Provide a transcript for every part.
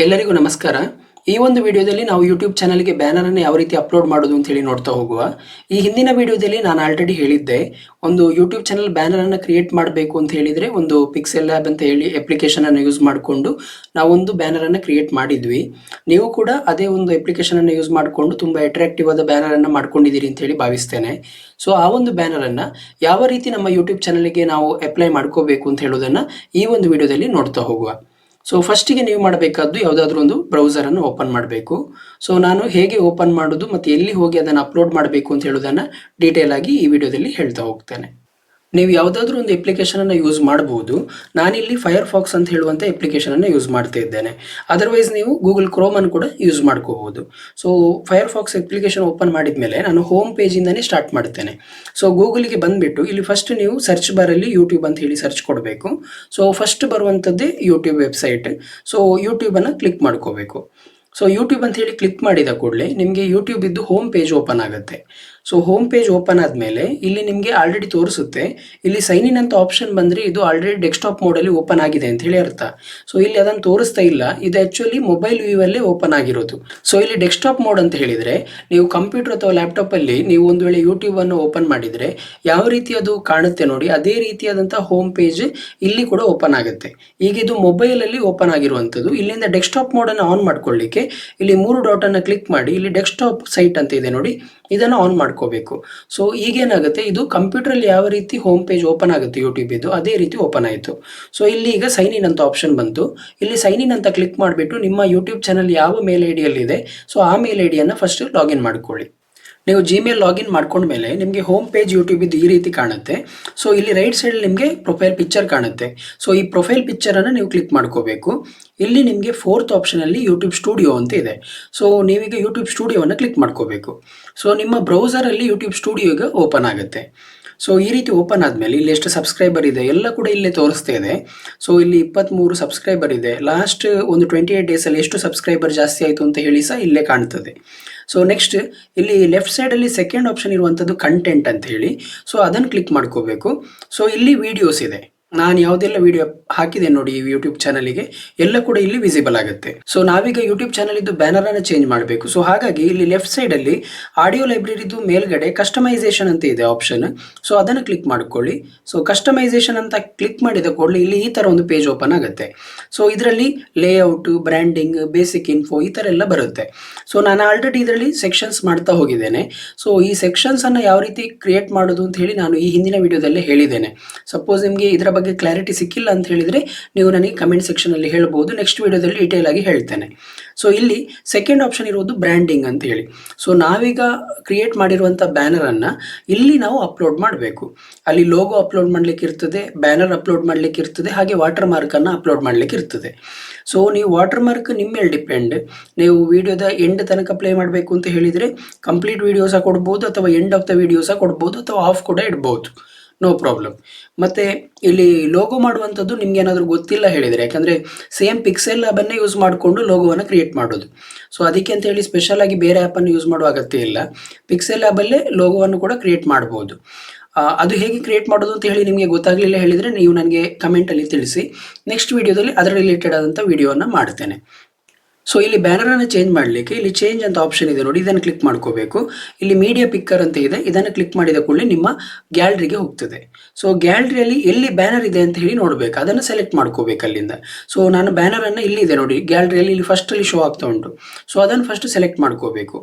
ಎಲ್ಲರಿಗೂ ನಮಸ್ಕಾರ. ಈ ಒಂದು ವಿಡಿಯೋದಲ್ಲಿ ನಾವು ಯೂಟ್ಯೂಬ್ ಚಾನಲ್ಗೆ ಬ್ಯಾನರ್ ಅನ್ನು ಯಾವ ರೀತಿ ಅಪ್ಲೋಡ್ ಮಾಡೋದು ಅಂತ ಹೇಳಿ ನೋಡ್ತಾ ಹೋಗುವ. ಈ ಹಿಂದಿನ ವಿಡಿಯೋದಲ್ಲಿ ನಾನು ಆಲ್ರೆಡಿ ಹೇಳಿದ್ದೆ, ಒಂದು ಯೂಟ್ಯೂಬ್ ಚಾನಲ್ ಬ್ಯಾನರ್ ಅನ್ನು ಕ್ರಿಯೇಟ್ ಮಾಡಬೇಕು ಅಂತ ಹೇಳಿದ್ರೆ ಒಂದು ಪಿಕ್ಸೆಲ್ ಲ್ಯಾಬ್ ಅಂತ ಹೇಳಿ ಅಪ್ಲಿಕೇಶನ್ ಅನ್ನು ಯೂಸ್ ಮಾಡಿಕೊಂಡು ನಾವೊಂದು ಬ್ಯಾನರ್ ಅನ್ನು ಕ್ರಿಯೇಟ್ ಮಾಡಿದ್ವಿ. ನೀವು ಕೂಡ ಅದೇ ಒಂದು ಅಪ್ಲಿಕೇಶನ್ ಅನ್ನು ಯೂಸ್ ಮಾಡಿಕೊಂಡು ತುಂಬಾ ಅಟ್ರಾಕ್ಟಿವ್ ಆದ ಬ್ಯಾನರ್ ಅನ್ನು ಮಾಡ್ಕೊಂಡಿದ್ದೀರಿ ಅಂತ ಹೇಳಿ ಭಾವಿಸ್ತೇನೆ. ಸೊ ಆ ಒಂದು ಬ್ಯಾನರ್ ಅನ್ನ ಯಾವ ರೀತಿ ನಮ್ಮ ಯೂಟ್ಯೂಬ್ ಚಾನಲ್ಗೆ ನಾವು ಅಪ್ಲೈ ಮಾಡ್ಕೋಬೇಕು ಅಂತ ಹೇಳೋದನ್ನ ಈ ಒಂದು ವಿಡಿಯೋದಲ್ಲಿ ನೋಡ್ತಾ ಹೋಗುವ. ಸೊ ಫಸ್ಟಿಗೆ ನೀವು ಮಾಡಬೇಕಾದ್ದು ಯಾವುದಾದ್ರೂ ಒಂದು ಬ್ರೌಸರನ್ನು ಓಪನ್ ಮಾಡಬೇಕು. ಸೊ ನಾನು ಹೇಗೆ ಓಪನ್ ಮಾಡೋದು ಮತ್ತು ಎಲ್ಲಿ ಹೋಗಿ ಅದನ್ನು ಅಪ್ಲೋಡ್ ಮಾಡಬೇಕು ಅಂತ ಹೇಳೋದನ್ನು ಡೀಟೇಲ್ ಆಗಿ ಈ ವಿಡಿಯೋದಲ್ಲಿ ಹೇಳ್ತಾ ಹೋಗ್ತೇನೆ. ನೀವು ಯಾವುದಾದ್ರೂ ಒಂದು ಅಪ್ಲಿಕೇಶನನ್ನು ಯೂಸ್ ಮಾಡಬಹುದು. ನಾನಿಲ್ಲಿ ಫೈರ್ಫಾಕ್ಸ್ ಅಂತ ಹೇಳುವಂಥ ಅಪ್ಲಿಕೇಶನನ್ನು ಯೂಸ್ ಮಾಡ್ತಾ ಇದ್ದೇನೆ. ಅದರ್ವೈಸ್ ನೀವು ಗೂಗಲ್ ಕ್ರೋಮನ್ನು ಕೂಡ ಯೂಸ್ ಮಾಡ್ಕೋಬಹುದು. ಸೊ ಫೈರ್ಫಾಕ್ಸ್ ಅಪ್ಲಿಕೇಶನ್ ಓಪನ್ ಮಾಡಿದ ಮೇಲೆ ನಾನು ಹೋಮ್ ಪೇಜಿಂದನೇ ಸ್ಟಾರ್ಟ್ ಮಾಡ್ತೇನೆ. ಸೊ ಗೂಗಲ್ಗೆ ಬಂದುಬಿಟ್ಟು ಇಲ್ಲಿ ಫಸ್ಟ್ ನೀವು ಸರ್ಚ್ ಬಾರಲ್ಲಿ ಯೂಟ್ಯೂಬ್ ಅಂತ ಹೇಳಿ ಸರ್ಚ್ ಕೊಡಬೇಕು. ಸೊ ಫಸ್ಟ್ ಬರುವಂಥದ್ದೇ ಯೂಟ್ಯೂಬ್ ವೆಬ್ಸೈಟ್. ಸೊ ಯೂಟ್ಯೂಬನ್ನು ಕ್ಲಿಕ್ ಮಾಡ್ಕೋಬೇಕು. ಸೊ ಯೂಟ್ಯೂಬ್ ಅಂತ ಹೇಳಿ ಕ್ಲಿಕ್ ಮಾಡಿದ ಕೂಡಲೇ ನಿಮಗೆ ಯೂಟ್ಯೂಬ್ ಇದ್ದು ಹೋಮ್ ಪೇಜ್ ಓಪನ್ ಆಗುತ್ತೆ. ಸೊ ಹೋಮ್ ಪೇಜ್ ಓಪನ್ ಆದಮೇಲೆ ಇಲ್ಲಿ ನಿಮಗೆ ಆಲ್ರೆಡಿ ತೋರಿಸುತ್ತೆ, ಇಲ್ಲಿ ಸೈನ್ ಇನ್ ಅಂತ ಆಪ್ಷನ್ ಬಂದರೆ ಇದು ಆಲ್ರೆಡಿ ಡೆಸ್ಕ್ಟಾಪ್ ಮೋಡಲ್ಲಿ ಓಪನ್ ಆಗಿದೆ ಅಂತ ಹೇಳಿ ಅರ್ಥ. ಸೊ ಇಲ್ಲಿ ಅದನ್ನು ತೋರಿಸ್ತಾ ಇಲ್ಲ, ಇದು ಆ್ಯಕ್ಚುಲಿ ಮೊಬೈಲ್ ವ್ಯೂವಲ್ಲೇ ಓಪನ್ ಆಗಿರೋದು. ಸೊ ಇಲ್ಲಿ ಡೆಸ್ಕ್ಟಾಪ್ ಮೋಡ್ ಅಂತ ಹೇಳಿದರೆ ನೀವು ಕಂಪ್ಯೂಟರ್ ಅಥವಾ ಲ್ಯಾಪ್ಟಾಪಲ್ಲಿ ನೀವು ಒಂದು ವೇಳೆ ಯೂಟ್ಯೂಬನ್ನು ಓಪನ್ ಮಾಡಿದರೆ ಯಾವ ರೀತಿ ಅದು ಕಾಣುತ್ತೆ ನೋಡಿ, ಅದೇ ರೀತಿಯಾದಂಥ ಹೋಮ್ ಪೇಜ್ ಇಲ್ಲಿ ಕೂಡ ಓಪನ್ ಆಗುತ್ತೆ. ಈಗ ಇದು ಮೊಬೈಲಲ್ಲಿ ಓಪನ್ ಆಗಿರುವಂಥದ್ದು. ಇಲ್ಲಿಂದ ಡೆಸ್ಕ್ಟಾಪ್ ಮೋಡನ್ನು ಆನ್ ಮಾಡ್ಕೊಳ್ಳಿಕ್ಕೆ ಇಲ್ಲಿ 3 ಡಾಟನ್ನು ಕ್ಲಿಕ್ ಮಾಡಿ ಇಲ್ಲಿ ಡೆಸ್ಕ್ಟಾಪ್ ಸೈಟ್ ಅಂತ ಇದೆ ನೋಡಿ, ಇದನ್ನು ಆನ್ ಮಾಡ್ಕೋಬೇಕು. ಸೊ ಈಗೇನಾಗುತ್ತೆ, ಇದು ಕಂಪ್ಯೂಟರಲ್ಲಿ ಯಾವ ರೀತಿ ಹೋಮ್ ಪೇಜ್ ಓಪನ್ ಆಗುತ್ತೆ ಯೂಟ್ಯೂಬ್ ಇದು ಅದೇ ರೀತಿ ಓಪನ್ ಆಯಿತು. ಸೊ ಇಲ್ಲಿ ಈಗ ಸೈನ್ ಇನ್ ಅಂತ ಆಪ್ಷನ್ ಬಂತು. ಇಲ್ಲಿ ಸೈನ್ ಇನ್ ಅಂತ ಕ್ಲಿಕ್ ಮಾಡಿಬಿಟ್ಟು ನಿಮ್ಮ ಯೂಟ್ಯೂಬ್ ಚಾನಲ್ ಯಾವ ಮೇಲ್ ಐ ಡಿಯಲ್ಲಿದೆ ಸೊ ಆ ಮೇಲ್ ಐ ಡಿಯನ್ನು ಫಸ್ಟ್ ಲಾಗಿನ್ ಮಾಡ್ಕೊಳ್ಳಿ. ನೀವು ಜಿಮೇಲ್ ಲಾಗಿನ್ ಮಾಡ್ಕೊಂಡ್ಮೇಲೆ ನಿಮಗೆ ಹೋಮ್ ಪೇಜ್ ಯೂಟ್ಯೂಬ್ ಇದು ಈ ರೀತಿ ಕಾಣುತ್ತೆ. ಸೊ ಇಲ್ಲಿ ರೈಟ್ ಸೈಡಲ್ಲಿ ನಿಮಗೆ ಪ್ರೊಫೈಲ್ ಪಿಕ್ಚರ್ ಕಾಣುತ್ತೆ. ಸೊ ಈ ಪ್ರೊಫೈಲ್ ಪಿಕ್ಚರನ್ನು ನೀವು ಕ್ಲಿಕ್ ಮಾಡ್ಕೋಬೇಕು. ಇಲ್ಲಿ ನಿಮಗೆ 4th ಆಪ್ಷನಲ್ಲಿ ಯೂಟ್ಯೂಬ್ ಸ್ಟುಡಿಯೋ ಅಂತ ಇದೆ. ಸೊ ನೀವೀಗ ಯೂಟ್ಯೂಬ್ ಸ್ಟುಡಿಯೋವನ್ನು ಕ್ಲಿಕ್ ಮಾಡ್ಕೋಬೇಕು. ಸೊ ನಿಮ್ಮ ಬ್ರೌಸರಲ್ಲಿ ಯೂಟ್ಯೂಬ್ ಸ್ಟುಡಿಯೋ ಈಗ ಓಪನ್ ಆಗುತ್ತೆ. ಸೊ ಈ ರೀತಿ ಓಪನ್ ಆದಮೇಲೆ ಇಲ್ಲಿ ಎಷ್ಟು ಸಬ್ಸ್ಕ್ರೈಬರ್ ಇದೆ ಎಲ್ಲ ಕೂಡ ಇಲ್ಲೇ ತೋರಿಸ್ತಾ ಇದೆ. ಸೊ ಇಲ್ಲಿ 23 ಸಬ್ಸ್ಕ್ರೈಬರ್ ಇದೆ. ಲಾಸ್ಟ್ ಒಂದು 28 ಡೇಸಲ್ಲಿ ಎಷ್ಟು ಸಬ್ಸ್ಕ್ರೈಬರ್ ಜಾಸ್ತಿ ಆಯಿತು ಅಂತ ಹೇಳಿ ಸಹ ಇಲ್ಲೇ ಕಾಣ್ತದೆ. ಸೊ ನೆಕ್ಸ್ಟ್ ಇಲ್ಲಿ ಲೆಫ್ಟ್ ಸೈಡಲ್ಲಿ ಸೆಕೆಂಡ್ ಆಪ್ಷನ್ ಇರುವಂಥದ್ದು ಕಂಟೆಂಟ್ ಅಂತ ಹೇಳಿ. ಸೊ ಅದನ್ನು ಕ್ಲಿಕ್ ಮಾಡ್ಕೋಬೇಕು. ಸೊ ಇಲ್ಲಿ ವಿಡಿಯೋಸ್ ಇದೆ. ನಾನು ಯಾವುದೆಲ್ಲ ವಿಡಿಯೋ ಹಾಕಿದೆ ನೋಡಿ ಈ ಯೂಟ್ಯೂಬ್ ಚಾನಲಿಗೆ ಎಲ್ಲ ಕೂಡ ಇಲ್ಲಿ ವಿಸಿಬಲ್ ಆಗುತ್ತೆ. ಸೊ ನಾವೀಗ ಯೂಟ್ಯೂಬ್ ಚಾನಲ್ ಇದ್ದು ಬ್ಯಾನರ್ ಅನ್ನು ಚೇಂಜ್ ಮಾಡಬೇಕು. ಸೊ ಹಾಗಾಗಿ ಇಲ್ಲಿ ಲೆಫ್ಟ್ ಸೈಡಲ್ಲಿ ಆಡಿಯೋ ಲೈಬ್ರರಿದು ಮೇಲ್ಗಡೆ ಕಸ್ಟಮೈಸೇಷನ್ ಅಂತ ಇದೆ ಆಪ್ಷನ್. ಸೊ ಅದನ್ನು ಕ್ಲಿಕ್ ಮಾಡ್ಕೊಳ್ಳಿ. ಸೊ ಕಸ್ಟಮೈಸೇಷನ್ ಅಂತ ಕ್ಲಿಕ್ ಮಾಡಿದ ಕೂಡಲೇ ಇಲ್ಲಿ ಈ ಥರ ಒಂದು ಪೇಜ್ ಓಪನ್ ಆಗುತ್ತೆ. ಸೊ ಇದರಲ್ಲಿ ಲೇಔಟ್, ಬ್ರ್ಯಾಂಡಿಂಗ್, ಬೇಸಿಕ್ ಇನ್ಫೋ ಈ ಥರ ಎಲ್ಲ ಬರುತ್ತೆ. ಸೊ ನಾನು ಆಲ್ರೆಡಿ ಇದರಲ್ಲಿ ಸೆಕ್ಷನ್ಸ್ ಮಾಡ್ತಾ ಹೋಗಿದ್ದೇನೆ. ಸೊ ಈ ಸೆಕ್ಷನ್ಸನ್ನು ಯಾವ ರೀತಿ ಕ್ರಿಯೇಟ್ ಮಾಡೋದು ಅಂತ ಹೇಳಿ ನಾನು ಈ ಹಿಂದಿನ ವಿಡಿಯೋದಲ್ಲೇ ಹೇಳಿದ್ದೇನೆ. ಸಪೋಸ್ ನಿಮಗೆ ಇದರ ಬಗ್ಗೆ ಕ್ಲಾರಿಟಿ ಸಿಕ್ಕಿಲ್ಲ ಅಂತ ಹೇಳಿದರೆ ನೀವು ನನಗೆ ಕಮೆಂಟ್ ಸೆಕ್ಷನಲ್ಲಿ ಹೇಳ್ಬೋದು. ನೆಕ್ಸ್ಟ್ ವಿಡಿಯೋದಲ್ಲಿ ಡೀಟೇಲ್ ಆಗಿ ಹೇಳ್ತೇನೆ. ಸೊ ಇಲ್ಲಿ ಸೆಕೆಂಡ್ ಆಪ್ಷನ್ ಇರೋದು ಬ್ರ್ಯಾಂಡಿಂಗ್ ಅಂತ ಹೇಳಿ. ಸೊ ನಾವೀಗ ಕ್ರಿಯೇಟ್ ಮಾಡಿರುವಂಥ ಬ್ಯಾನರನ್ನು ಇಲ್ಲಿ ನಾವು ಅಪ್ಲೋಡ್ ಮಾಡಬೇಕು. ಅಲ್ಲಿ ಲೋಗೋ ಅಪ್ಲೋಡ್ ಮಾಡಲಿಕ್ಕೆ ಇರ್ತದೆ, ಬ್ಯಾನರ್ ಅಪ್ಲೋಡ್ ಮಾಡಲಿಕ್ಕೆ ಇರ್ತದೆ, ಹಾಗೆ ವಾಟರ್ ಮಾರ್ಕನ್ನು ಅಪ್ಲೋಡ್ ಮಾಡಲಿಕ್ಕೆ ಇರ್ತದೆ. ಸೊ ನೀವು ವಾಟರ್ ಮಾರ್ಕ್ ನಿಮ್ಮ ಮೇಲೆ ಡಿಪೆಂಡ್. ನೀವು ವಿಡಿಯೋದ ಎಂಡ್ ತನಕ ಪ್ಲೇ ಮಾಡಬೇಕು ಅಂತ ಹೇಳಿದರೆ ಕಂಪ್ಲೀಟ್ ವಿಡಿಯೋ ಸಹ ಕೊಡ್ಬೋದು, ಅಥವಾ ಎಂಡ್ ಆಫ್ ದ ವಿಡಿಯೋ ಸಹ ಕೊಡ್ಬೋದು, ಅಥವಾ ಆಫ್ ಕೂಡ ಇಡ್ಬೋದು, ನೋ ಪ್ರಾಬ್ಲಮ್. ಮತ್ತು ಇಲ್ಲಿ ಲೋಗೋ ಮಾಡುವಂಥದ್ದು ನಿಮ್ಗೆ ಏನಾದರೂ ಗೊತ್ತಿಲ್ಲ ಹೇಳಿದರೆ, ಯಾಕಂದರೆ ಸೇಮ್ ಪಿಕ್ಸೆಲ್ ಆ್ಯಪನ್ನೇ ಯೂಸ್ ಮಾಡಿಕೊಂಡು ಲೋಗೋವನ್ನು ಕ್ರಿಯೇಟ್ ಮಾಡೋದು. ಸೊ ಅದಕ್ಕೆ ಅಂತ ಹೇಳಿ ಸ್ಪೆಷಲ್ ಆಗಿ ಬೇರೆ ಆ್ಯಪನ್ನು ಯೂಸ್ ಮಾಡುವ ಅಗತ್ಯ ಇಲ್ಲ. ಪಿಕ್ಸೆಲ್ ಆ್ಯಪಲ್ಲೇ ಲೋಗೋವನ್ನು ಕೂಡ ಕ್ರಿಯೇಟ್ ಮಾಡ್ಬೋದು. ಅದು ಹೇಗೆ ಕ್ರಿಯೇಟ್ ಮಾಡೋದು ಅಂತ ಹೇಳಿ ನಿಮಗೆ ಗೊತ್ತಾಗಲಿಲ್ಲ ಹೇಳಿದರೆ ನೀವು ನನಗೆ ಕಮೆಂಟಲ್ಲಿ ತಿಳಿಸಿ. ನೆಕ್ಸ್ಟ್ ವಿಡಿಯೋದಲ್ಲಿ ಅದರ ರಿಲೇಟೆಡ್ ಆದಂಥ ವಿಡಿಯೋವನ್ನು ಮಾಡ್ತೇನೆ. ಸೊ ಇಲ್ಲಿ ಬ್ಯಾನರನ್ನು ಚೇಂಜ್ ಮಾಡಲಿಕ್ಕೆ ಇಲ್ಲಿ ಚೇಂಜ್ ಅಂತ ಆಪ್ಷನ್ ಇದೆ ನೋಡಿ, ಇದನ್ನು ಕ್ಲಿಕ್ ಮಾಡ್ಕೋಬೇಕು. ಇಲ್ಲಿ ಮೀಡಿಯಾ ಪಿಕ್ಕರ್ ಅಂತ ಇದೆ, ಇದನ್ನು ಕ್ಲಿಕ್ ಮಾಡಿದ ಕೂಡಲೇ ನಿಮ್ಮ ಗ್ಯಾಲರಿಗೆ ಹೋಗ್ತದೆ. ಸೊ ಗ್ಯಾಲರಿಯಲ್ಲಿ ಎಲ್ಲಿ ಬ್ಯಾನರ್ ಇದೆ ಅಂತ ಹೇಳಿ ನೋಡಬೇಕು, ಅದನ್ನು ಸೆಲೆಕ್ಟ್ ಮಾಡ್ಕೋಬೇಕು ಅಲ್ಲಿಂದ. ಸೊ ನಾನು ಬ್ಯಾನರನ್ನು ಇಲ್ಲಿ ಇದೆ ನೋಡಿ ಗ್ಯಾಲರಿಯಲ್ಲಿ, ಇಲ್ಲಿ ಫಸ್ಟಲ್ಲಿ ಶೋ ಆಗ್ತಾ ಉಂಟು. ಸೊ ಅದನ್ನು ಫಸ್ಟ್ ಸೆಲೆಕ್ಟ್ ಮಾಡ್ಕೋಬೇಕು.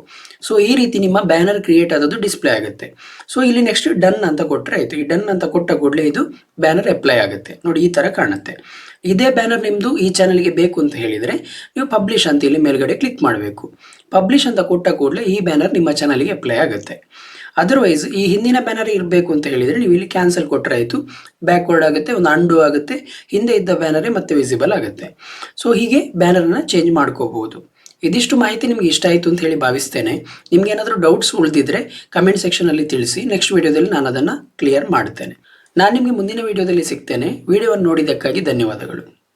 ಸೊ ಈ ರೀತಿ ನಿಮ್ಮ ಬ್ಯಾನರ್ ಕ್ರಿಯೇಟ್ ಆದದ್ದು ಡಿಸ್ಪ್ಲೇ ಆಗುತ್ತೆ. ಸೊ ಇಲ್ಲಿ ನೆಕ್ಸ್ಟ್ ಡನ್ ಅಂತ ಕೊಟ್ಟರೆ ಆಯಿತು. ಈ ಡನ್ ಅಂತ ಕೊಟ್ಟ ಕೂಡಲೇ ಇದು ಬ್ಯಾನರ್ ಅಪ್ಲೈ ಆಗುತ್ತೆ ನೋಡಿ, ಈ ಥರ ಕಾಣುತ್ತೆ. ಇದೇ ಬ್ಯಾನರ್ ನಿಮ್ಮದು ಈ ಚಾನಲ್ಗೆ ಬೇಕು ಅಂತ ಹೇಳಿದರೆ ನೀವು ಪಬ್ಲಿಷ್ ಅಂತ ಇಲ್ಲಿ ಮೇಲ್ಗಡೆ ಕ್ಲಿಕ್ ಮಾಡಬೇಕು. ಪಬ್ಲಿಷ್ ಅಂತ ಕೊಟ್ಟ ಕೂಡಲೇ ಈ ಬ್ಯಾನರ್ ನಿಮ್ಮ ಚಾನಲ್ಗೆ ಅಪ್ಲೈ ಆಗುತ್ತೆ. ಅದರ್ವೈಸ್ ಈ ಹಿಂದಿನ ಬ್ಯಾನರ್ ಇರಬೇಕು ಅಂತ ಹೇಳಿದರೆ ನೀವು ಇಲ್ಲಿ ಕ್ಯಾನ್ಸಲ್ ಕೊಟ್ಟರೆ ಆಯಿತು, ಬ್ಯಾಕ್ವರ್ಡ್ ಆಗುತ್ತೆ, ಒಂದು ಅಂಡು ಆಗುತ್ತೆ, ಹಿಂದೆ ಇದ್ದ ಬ್ಯಾನರೇ ಮತ್ತೆ ವಿಸಿಬಲ್ ಆಗುತ್ತೆ. ಸೊ ಹೀಗೆ ಬ್ಯಾನರನ್ನು ಚೇಂಜ್ ಮಾಡ್ಕೋಬಹುದು. ಇದಿಷ್ಟು ಮಾಹಿತಿ ನಿಮಗೆ ಇಷ್ಟ ಆಯಿತು ಅಂತ ಹೇಳಿ ಭಾವಿಸ್ತೇನೆ. ನಿಮ್ಗೆ ಏನಾದರೂ ಡೌಟ್ಸ್ ಉಳಿದಿದ್ರೆ ಕಮೆಂಟ್ ಸೆಕ್ಷನಲ್ಲಿ ತಿಳಿಸಿ. ನೆಕ್ಸ್ಟ್ ವಿಡಿಯೋದಲ್ಲಿ ನಾನು ಅದನ್ನು ಕ್ಲಿಯರ್ ಮಾಡ್ತೇನೆ. ನಾನು ನಿಮಗೆ ಮುಂದಿನ ವಿಡಿಯೋದಲ್ಲಿ ಸಿಗ್ತೇನೆ. ವಿಡಿಯೋವನ್ನು ನೋಡಿದ್ದಕ್ಕಾಗಿ ಧನ್ಯವಾದಗಳು.